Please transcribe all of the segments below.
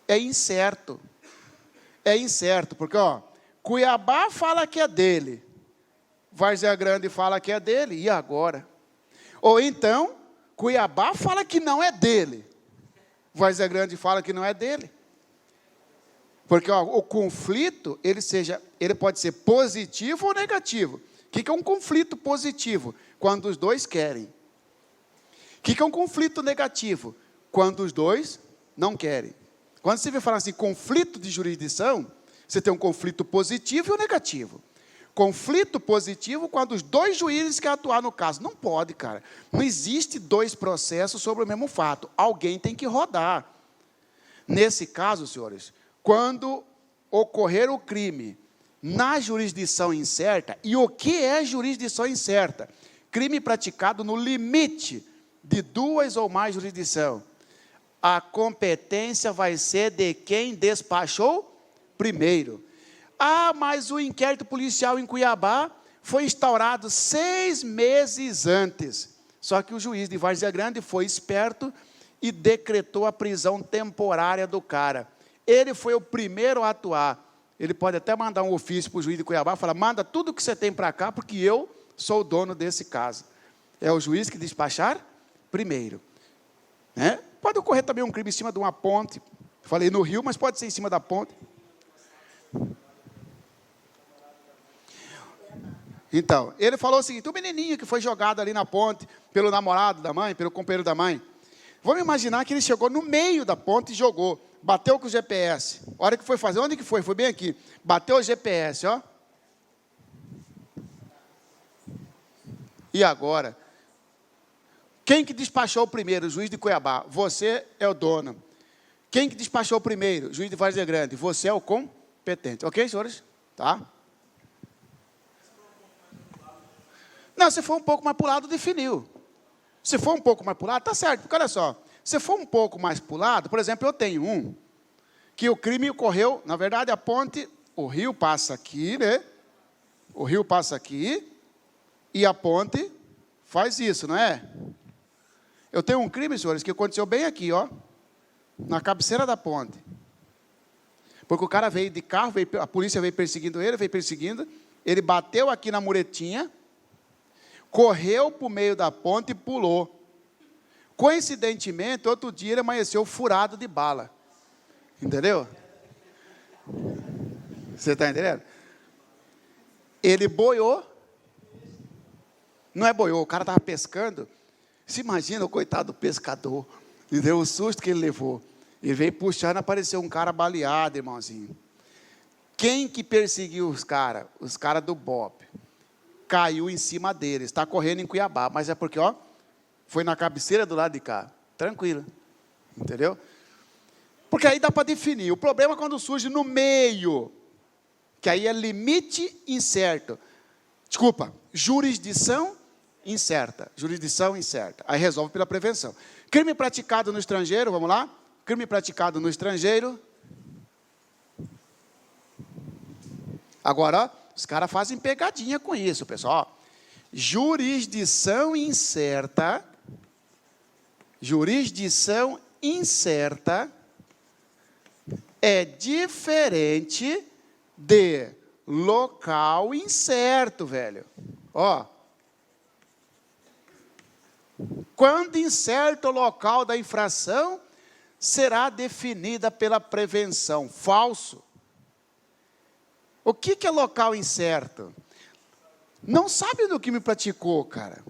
é incerto. É incerto, porque, Cuiabá fala que é dele, Várzea Grande fala que é dele, e agora? Ou então, Cuiabá fala que não é dele, Várzea Grande fala que não é dele. Porque o conflito, ele pode ser positivo ou negativo. O que é um conflito positivo? Quando os dois querem. O que é um conflito negativo? Quando os dois não querem. Quando você vê falar assim, conflito de jurisdição, você tem um conflito positivo e um negativo. Conflito positivo quando os dois juízes querem atuar no caso. Não pode, cara. Não existe dois processos sobre o mesmo fato. Alguém tem que rodar. Nesse caso, senhores, quando ocorrer o crime na jurisdição incerta, e o que é jurisdição incerta? Crime praticado no limite de duas ou mais jurisdições. A competência vai ser de quem despachou primeiro. Mas o inquérito policial em Cuiabá foi instaurado 6 meses antes. Só que o juiz de Várzea Grande foi esperto e decretou a prisão temporária do cara. Ele foi o primeiro a atuar. Ele pode até mandar um ofício para o juiz de Cuiabá, falar, manda tudo o que você tem para cá, porque eu sou o dono desse caso. É o juiz que despachar primeiro. Né? Pode ocorrer também um crime em cima de uma ponte. Falei no rio, mas pode ser em cima da ponte. Então, ele falou o seguinte, o menininho que foi jogado ali na ponte, pelo namorado da mãe, pelo companheiro da mãe, vamos imaginar que ele chegou no meio da ponte e jogou, bateu com o GPS, a hora que foi fazer, onde que foi? Foi bem aqui, bateu o GPS, E agora? Quem que despachou primeiro? O juiz de Cuiabá, você é o dono. Quem que despachou primeiro? O juiz de Várzea Grande, você é o competente. Ok, senhores? Tá? Não, se for um pouco mais para o lado, definiu. Se for um pouco mais para o lado, está certo. Porque olha só, se for um pouco mais para o lado, por exemplo, eu tenho que o crime ocorreu, na verdade, a ponte, o rio passa aqui, né? O rio passa aqui e a ponte faz isso, não é? Eu tenho um crime, senhores, que aconteceu bem aqui, na cabeceira da ponte. Porque o cara veio de carro, a polícia veio perseguindo ele bateu aqui na muretinha, correu para o meio da ponte e pulou. Coincidentemente, outro dia ele amanheceu furado de bala. Entendeu? Você está entendendo? Ele boiou. Não é boiou, o cara estava pescando. Se imagina o coitado do pescador. Entendeu? O susto que ele levou. Ele veio puxando, apareceu um cara baleado, irmãozinho. Quem que perseguiu os caras? Os caras do BOP. Caiu em cima dele. Está correndo em Cuiabá. Mas é porque, foi na cabeceira do lado de cá. Tranquilo. Entendeu? Porque aí dá para definir. O problema é quando surge no meio. Que aí é limite incerto. Desculpa, jurisdição incerta. Jurisdição incerta. Aí resolve pela prevenção. Crime praticado no estrangeiro, vamos lá? Crime praticado no estrangeiro. Agora, os caras fazem pegadinha com isso, pessoal. Jurisdição incerta. Jurisdição incerta é diferente de local incerto, velho. Quando incerto o local da infração, será definida pela prevenção. Falso. O que é local incerto? Não sabe do que me praticou, cara.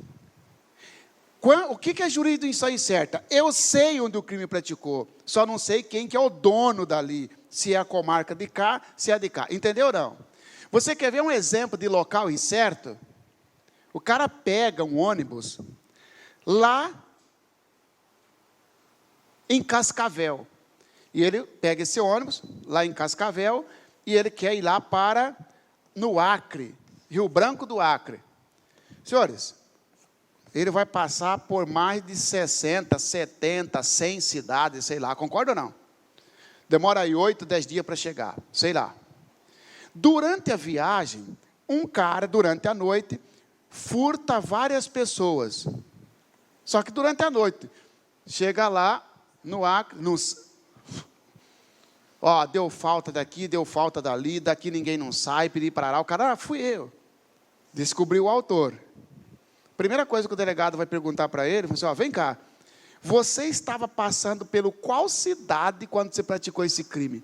O que é jurisdição incerta? Eu sei onde o crime praticou, só não sei quem que é o dono dali. Se é a comarca de cá, se é de cá. Entendeu ou não? Você quer ver um exemplo de local incerto? O cara pega um ônibus lá em Cascavel. E ele pega esse ônibus lá em Cascavel e ele quer ir lá no Acre, Rio Branco do Acre. Senhores, ele vai passar por mais de 60, 70, 100 cidades, sei lá, concorda ou não? Demora aí 8, 10 dias para chegar, sei lá. Durante a viagem, um cara, durante a noite, furta várias pessoas. Só que durante a noite, chega lá no Acre, Ó, deu falta daqui, deu falta dali, daqui ninguém não sai, pedi para lá. O cara, fui eu. Descobriu o autor. Primeira coisa que o delegado vai perguntar para ele, assim, ó, vem cá, você estava passando pelo qual cidade quando você praticou esse crime?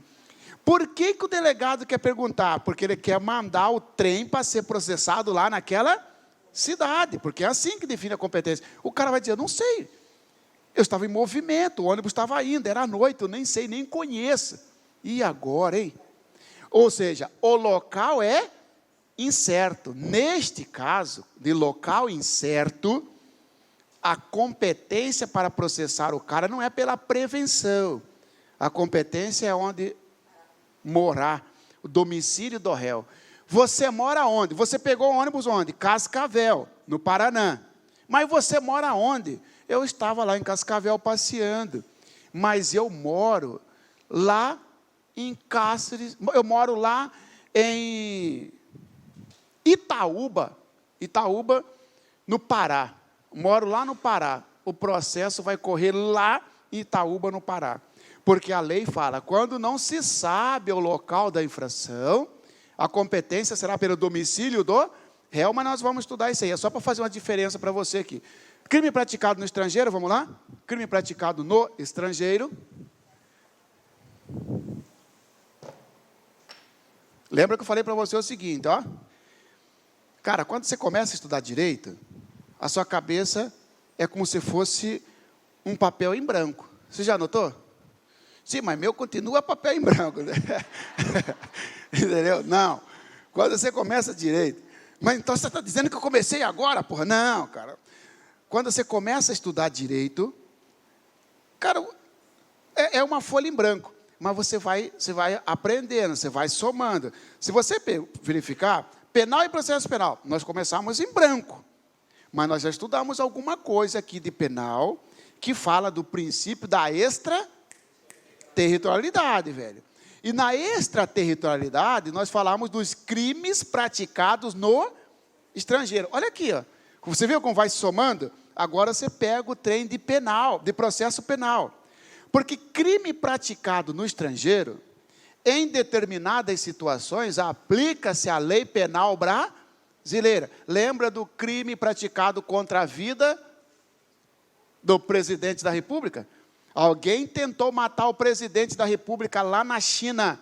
Por que o delegado quer perguntar? Porque ele quer mandar o trem para ser processado lá naquela cidade, porque é assim que define a competência. O cara vai dizer, eu não sei, eu estava em movimento, o ônibus estava indo, era noite, eu nem sei, nem conheço. E agora, hein? Ou seja, o local é incerto. Neste caso, de local incerto, a competência para processar o cara não é pela prevenção. A competência é onde morar, o domicílio do réu. Você mora onde? Você pegou o ônibus onde? Cascavel, no Paraná. Mas você mora onde? Eu estava lá em Cascavel passeando. Mas eu moro lá em Cáceres, eu moro lá em Itaúba, no Pará. Moro lá no Pará. O processo vai correr lá em Itaúba, no Pará. Porque a lei fala, quando não se sabe o local da infração, a competência será pelo domicílio do réu, mas nós vamos estudar isso aí. É só para fazer uma diferença para você aqui. Crime praticado no estrangeiro, vamos lá? Crime praticado no estrangeiro. Lembra que eu falei para você o seguinte, ó. Cara, quando você começa a estudar direito, a sua cabeça é como se fosse um papel em branco. Você já notou? Sim, mas meu continua papel em branco. Né? Entendeu? Não. Quando você começa direito. Mas então você está dizendo que eu comecei agora, porra? Não, cara. Quando você começa a estudar direito, cara, é uma folha em branco. Mas você vai aprendendo, você vai somando. Se você verificar, penal e processo penal, nós começamos em branco. Mas nós já estudamos alguma coisa aqui de penal que fala do princípio da extraterritorialidade, velho. E na extraterritorialidade, nós falamos dos crimes praticados no estrangeiro. Olha aqui, ó. Você viu como vai se somando? Agora você pega o trem de penal, de processo penal. Porque crime praticado no estrangeiro, em determinadas situações, aplica-se a lei penal brasileira. Lembra do crime praticado contra a vida do presidente da República? Alguém tentou matar o presidente da República lá na China.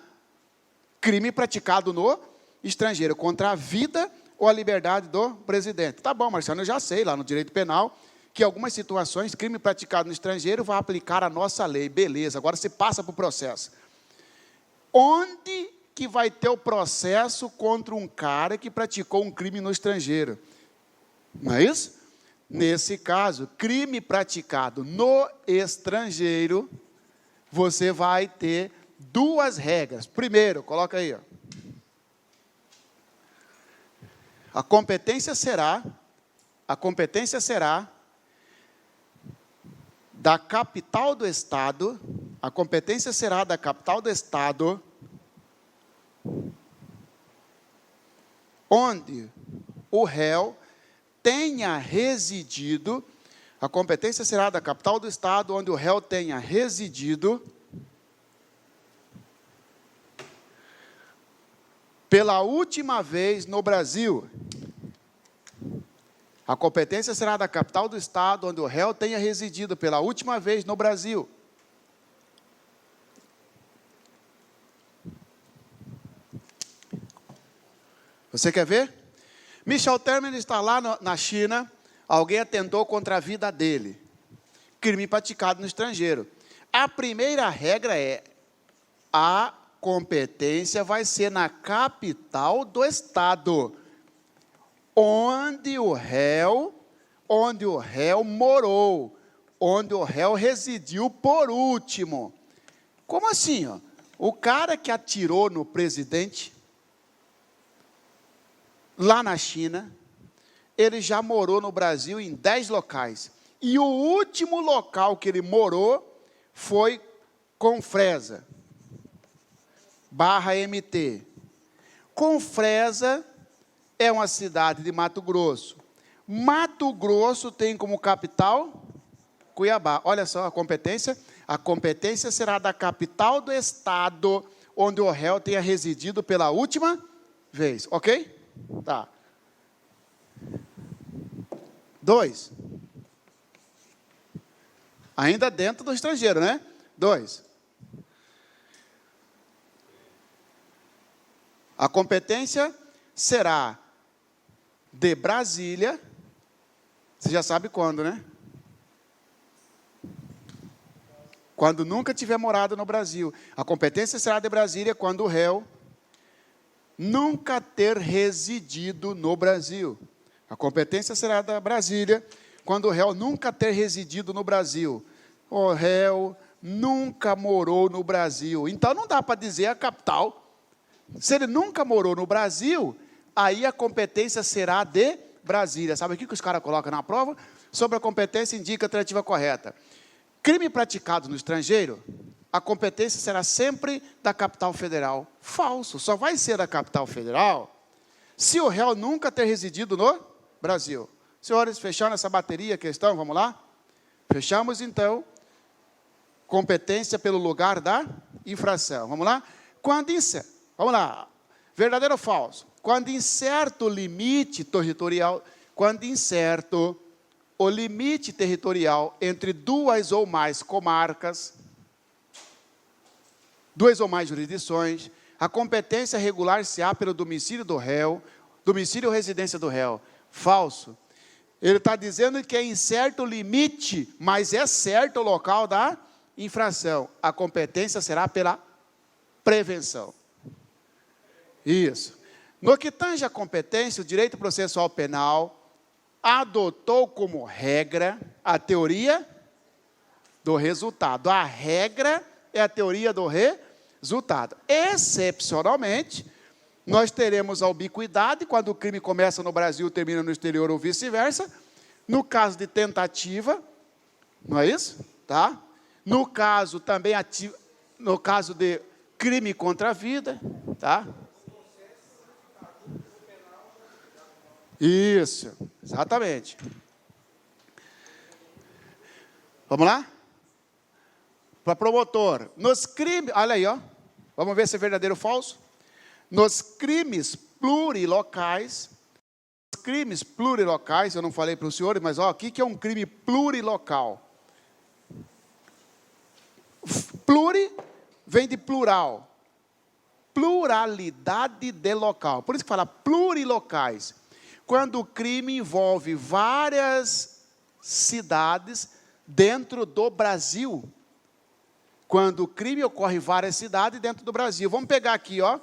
Crime praticado no estrangeiro, contra a vida ou a liberdade do presidente. Tá bom, Marciano, eu já sei, lá no direito penal, que algumas situações, crime praticado no estrangeiro, vai aplicar a nossa lei. Beleza, agora você passa para o processo. Onde que vai ter o processo contra um cara que praticou um crime no estrangeiro? Não é isso? Nesse caso, crime praticado no estrangeiro, você vai ter duas regras. Primeiro, coloca aí, ó. A competência será da capital do Estado, a competência será da capital do Estado, onde o réu tenha residido, a competência será da capital do Estado, onde o réu tenha residido pela última vez no Brasil. A competência será da capital do Estado, onde o réu tenha residido pela última vez no Brasil. Você quer ver? Michel Temer está lá na China, alguém atentou contra a vida dele. Crime praticado no estrangeiro. A primeira regra é, a competência vai ser na capital do Estado, onde o réu morou, onde o réu residiu por último. Como assim? Ó? O cara que atirou no presidente, lá na China, ele já morou no Brasil em 10 locais. E o último local que ele morou foi Confresa, /MT. Confresa é uma cidade de Mato Grosso. Mato Grosso tem como capital Cuiabá. Olha só a competência. A competência será da capital do estado onde o réu tenha residido pela última vez. Ok? Tá. 2. Ainda dentro do estrangeiro, né? 2. A competência será de Brasília. Você já sabe quando, né? Quando nunca tiver morado no Brasil. A competência será de Brasília quando o réu nunca ter residido no Brasil. A competência será da Brasília quando o réu nunca ter residido no Brasil. O réu nunca morou no Brasil. Então não dá para dizer a capital. Se ele nunca morou no Brasil, aí a competência será de Brasília. Sabe o que os caras colocam na prova? Sobre a competência indica a alternativa correta. Crime praticado no estrangeiro, a competência será sempre da capital federal. Falso, só vai ser da capital federal se o réu nunca ter residido no Brasil. Senhores, fechando essa bateria, questão, vamos lá? Fechamos então, competência pelo lugar da infração. Vamos lá? Vamos lá, verdadeiro ou falso? Quando incerto limite territorial, o limite territorial entre duas ou mais comarcas, duas ou mais jurisdições, a competência regular-se-á pelo domicílio do réu, domicílio ou residência do réu. Falso. Ele está dizendo que é incerto o limite, mas é certo o local da infração. A competência será pela prevenção. Isso. No que tange a competência, o direito processual penal adotou como regra a teoria do resultado. A regra é a teoria do resultado. Excepcionalmente, nós teremos a ubiquidade, quando o crime começa no Brasil e termina no exterior ou vice-versa. No caso de tentativa, não é isso? Tá? No caso também, no caso de crime contra a vida, tá? Isso, exatamente. Vamos lá? Para promotor. Nos crimes, olha aí, ó. Vamos ver se é verdadeiro ou falso. Nos crimes plurilocais, eu não falei para os senhores, mas ó, o que é um crime plurilocal? Pluri vem de plural. Pluralidade de local. Por isso que fala plurilocais. Quando o crime envolve várias cidades dentro do Brasil. Quando o crime ocorre em várias cidades dentro do Brasil. Vamos pegar aqui, ó.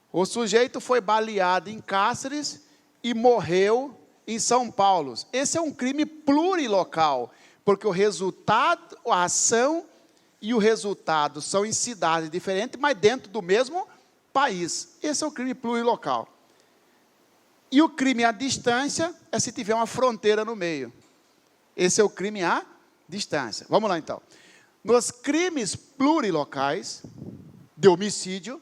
O sujeito foi baleado em Cáceres e morreu em São Paulo. Esse é um crime plurilocal, porque o resultado, a ação e o resultado são em cidades diferentes, mas dentro do mesmo país. Esse é o crime plurilocal. E o crime à distância é se tiver uma fronteira no meio. Esse é o crime à distância. Vamos lá, então. Nos crimes plurilocais de homicídio,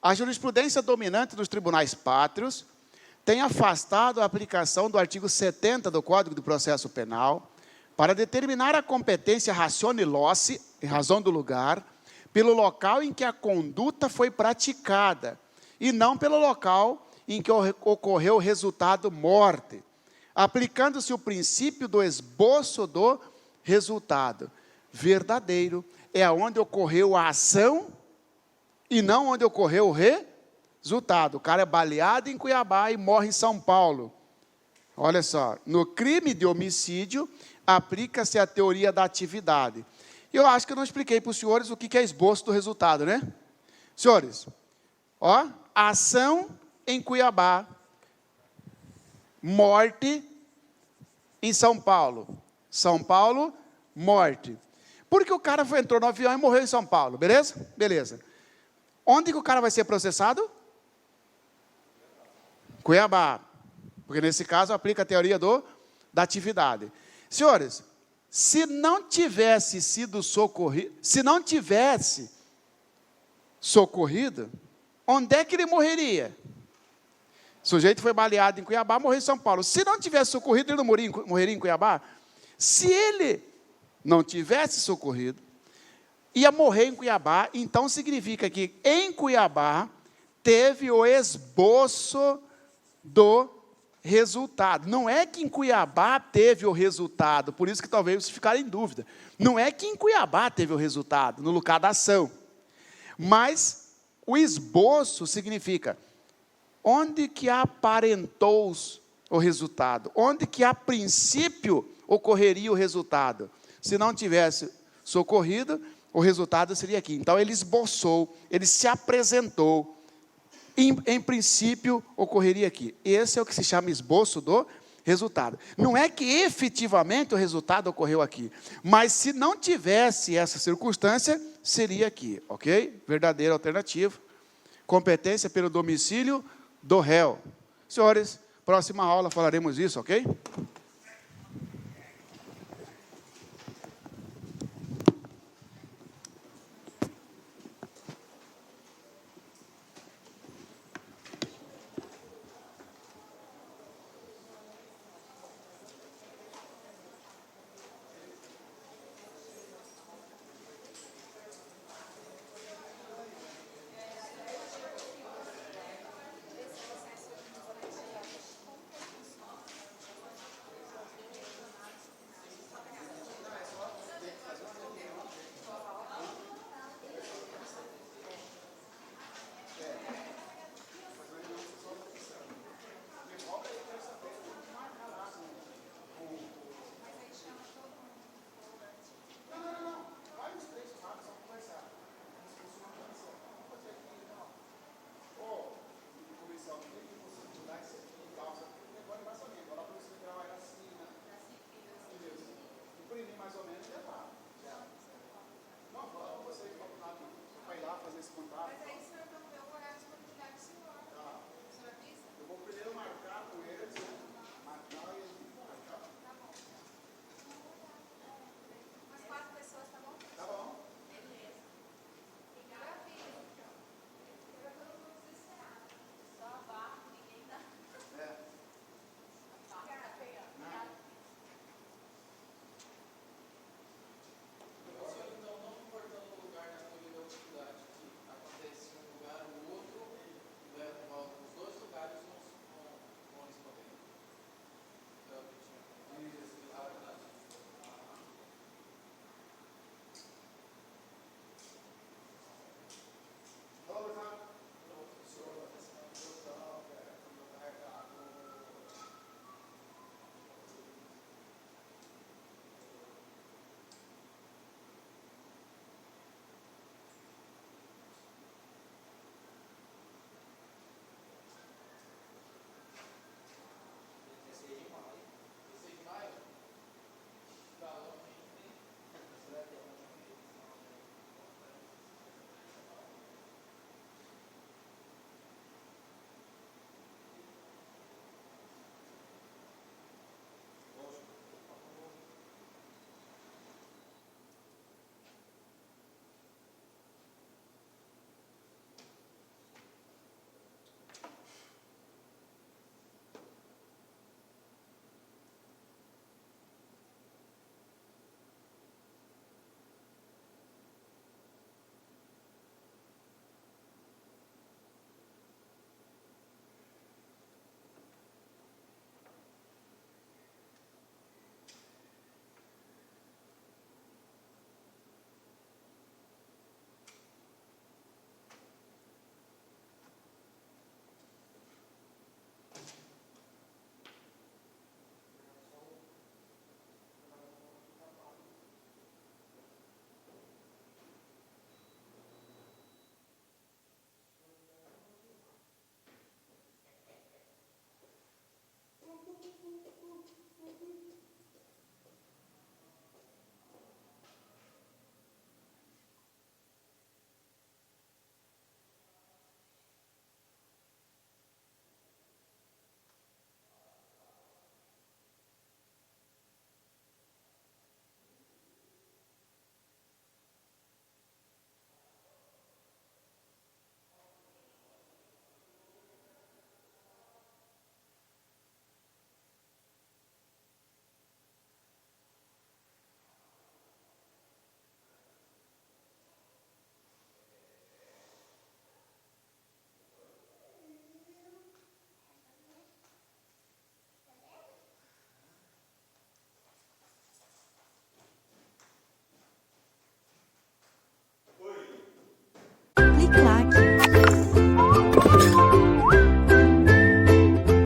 a jurisprudência dominante dos tribunais pátrios tem afastado a aplicação do artigo 70 do Código de Processo Penal para determinar a competência ratione loci, em razão do lugar, pelo local em que a conduta foi praticada, e não pelo local em que ocorreu o resultado morte, aplicando-se o princípio do esboço do resultado. Verdadeiro é onde ocorreu a ação e não onde ocorreu o resultado. O cara é baleado em Cuiabá e morre em São Paulo. Olha só, no crime de homicídio, aplica-se a teoria da atividade. Eu acho que eu não expliquei para os senhores o que é esboço do resultado, né? Senhores, ó, ação em Cuiabá, morte em São Paulo. São Paulo, morte. Porque o cara entrou no avião e morreu em São Paulo, beleza? Beleza. Onde que o cara vai ser processado? Cuiabá. Porque nesse caso aplica a teoria da atividade. Senhores, se não tivesse sido socorrido, onde é que ele morreria? O sujeito foi baleado em Cuiabá, morreu em São Paulo. Se não tivesse socorrido, ele não morreria em Cuiabá? Se ele não tivesse socorrido, ia morrer em Cuiabá, então significa que em Cuiabá teve o esboço do resultado. Não é que em Cuiabá teve o resultado, por isso que talvez vocês ficarem em dúvida. Não é que em Cuiabá teve o resultado, no lugar da ação. Mas o esboço significa onde que aparentou o resultado, onde que a princípio ocorreria o resultado. Se não tivesse socorrido, o resultado seria aqui. Então ele esboçou, ele se apresentou. Em princípio, ocorreria aqui. Esse é o que se chama esboço do resultado. Não é que efetivamente o resultado ocorreu aqui, mas se não tivesse essa circunstância, seria aqui, ok? Verdadeira alternativa. Competência pelo domicílio do réu. Senhores, próxima aula falaremos isso, ok?